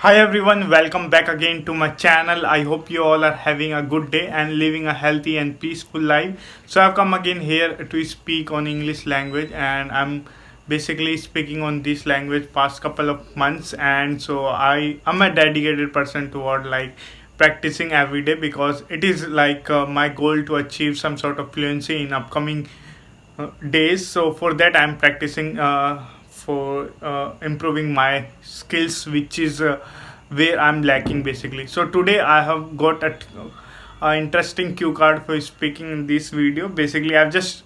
Hi everyone, welcome back again to my channel. I hope you all are having a good day and living a healthy and peaceful life. So I've come again here to speak on English language, and I'm basically speaking on this language past couple of months, and so I am a dedicated person toward like practicing every day because it is like my goal to achieve some sort of fluency in upcoming days. So for that I'm practicing for improving my skills, which is where I'm lacking basically. So today I have got a interesting cue card for speaking in this video. Basically I've just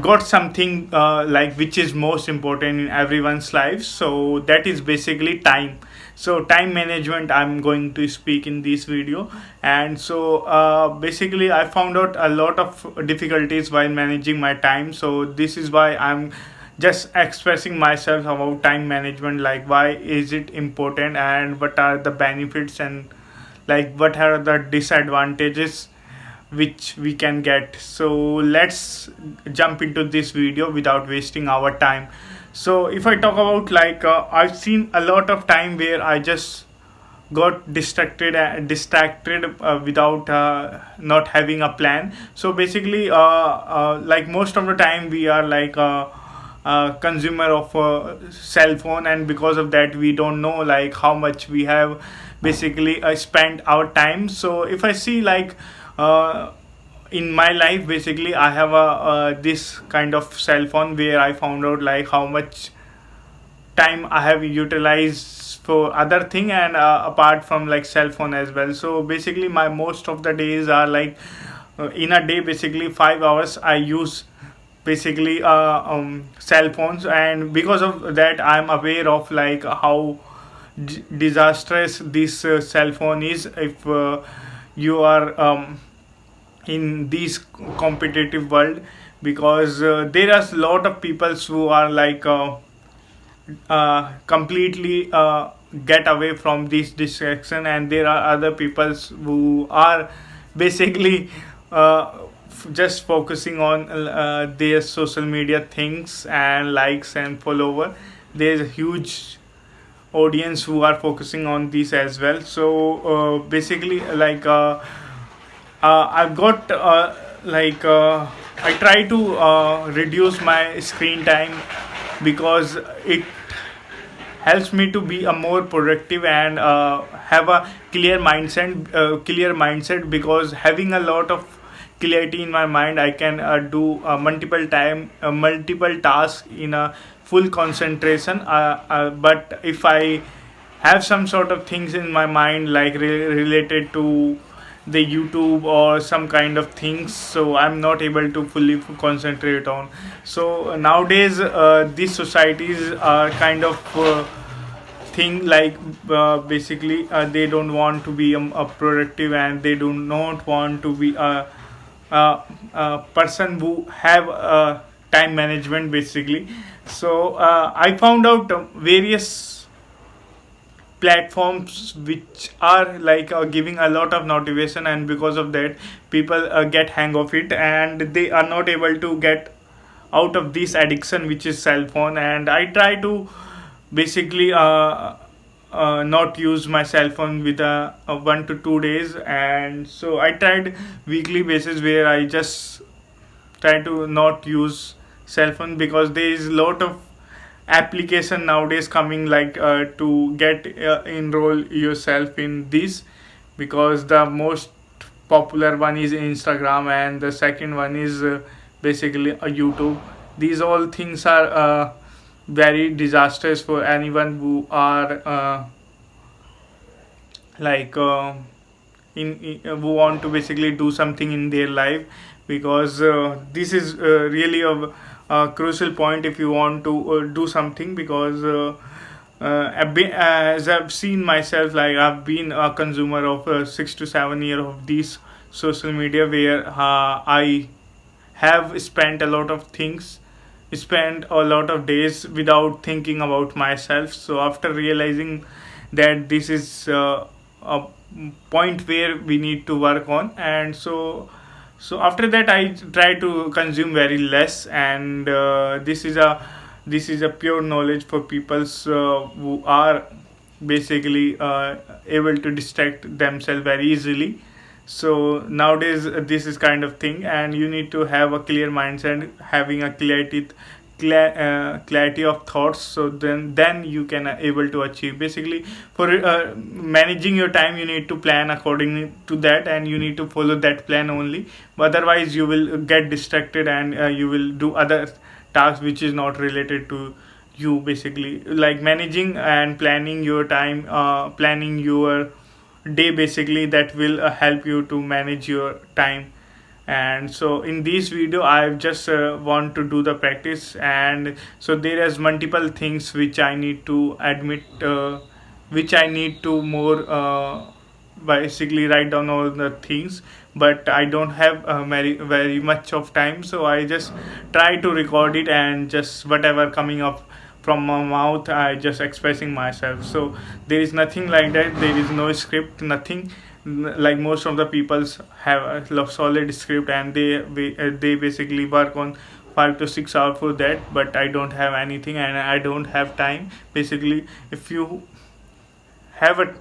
got something like which is most important in everyone's life, so that is basically time. So time management I'm going to speak in this video. And so basically I found out a lot of difficulties while managing my time, so this is why I'm just expressing myself about time management, like why is it important and what are the benefits and like what are the disadvantages which we can get. So let's jump into this video without wasting our time. So if I talk about like I've seen a lot of time where I just got distracted without not having a plan. So basically like most of the time we are like consumer of a cell phone, and because of that we don't know like how much we have basically spent our time. So if I see like uh, in my life, basically I have a this kind of cell phone where I found out like how much time I have utilized for other thing, and apart from like cell phone as well. So basically my most of the days are like in a day basically 5 hours I use basically cell phones, and because of that I'm aware of like how disastrous this cell phone is if you are in this competitive world, because there are a lot of people who are like completely get away from this distraction, and there are other people who are basically just focusing on their social media things and likes and follower. There's a huge audience who are focusing on this as well. So basically like I've got like I try to reduce my screen time because it helps me to be a more productive and have a clear mindset, because having a lot of clarity in my mind I can do multiple tasks in a full concentration. But if I have some sort of things in my mind like related to the YouTube or some kind of things, so I'm not able to fully concentrate on. So nowadays these societies are kind of thing like basically they don't want to be a productive, and they do not want to be a person who have time management basically. So I found out various platforms which are like giving a lot of notification, and because of that people get hang of it and they are not able to get out of this addiction which is cell phone. And I try to basically not use my cell phone with a 1 to 2 days, and so I tried weekly basis where I just try to not use cell phone, because there is a lot of application nowadays coming like to get enroll yourself in this, because the most popular one is Instagram and the second one is basically a YouTube. These all things are very disastrous for anyone who are like who want to basically do something in their life, because this is really a crucial point if you want to do something. Because as I've seen myself, like I've been a consumer of 6 to 7 years of these social media, where I have spent a lot of things, spent a lot of days without thinking about myself. So after realizing that this is a point where we need to work on, and so after that I try to consume very less. And this is a pure knowledge for people who are basically able to distract themselves very easily. So nowadays this is kind of thing, and you need to have a clear mindset, having a clarity of thoughts. So then you can able to achieve. Basically, for managing your time, you need to plan according to that, and you need to follow that plan only. Otherwise you will get distracted, and you will do other tasks which is not related to you. Basically, like managing and planning your time, planning your day, basically that will help you to manage your time. And so in this video I just want to do the practice. And so there is multiple things which I need to admit, which I need to more basically write down all the things, but I don't have very much of time, so I just try to record it, and just whatever coming up from my mouth I just expressing myself. So there is nothing like that, there is no script, nothing. Like most of the peoples have a solid script, and they basically work on 5 to 6 hours for that, but I don't have anything, and I don't have time. Basically, if you have a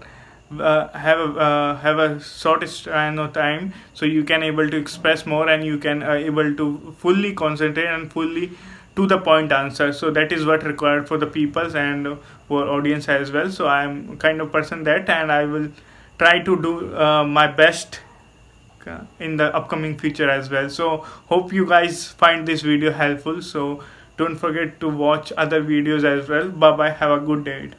have a short span of time, so you can able to express more, and you can able to fully concentrate and fully to the point answer. So that is what required for the peoples and for audience as well. So I am kind of person that, and I will try to do my best in the upcoming future as well. So hope you guys find this video helpful. So don't forget to watch other videos as well. Bye bye, have a good day.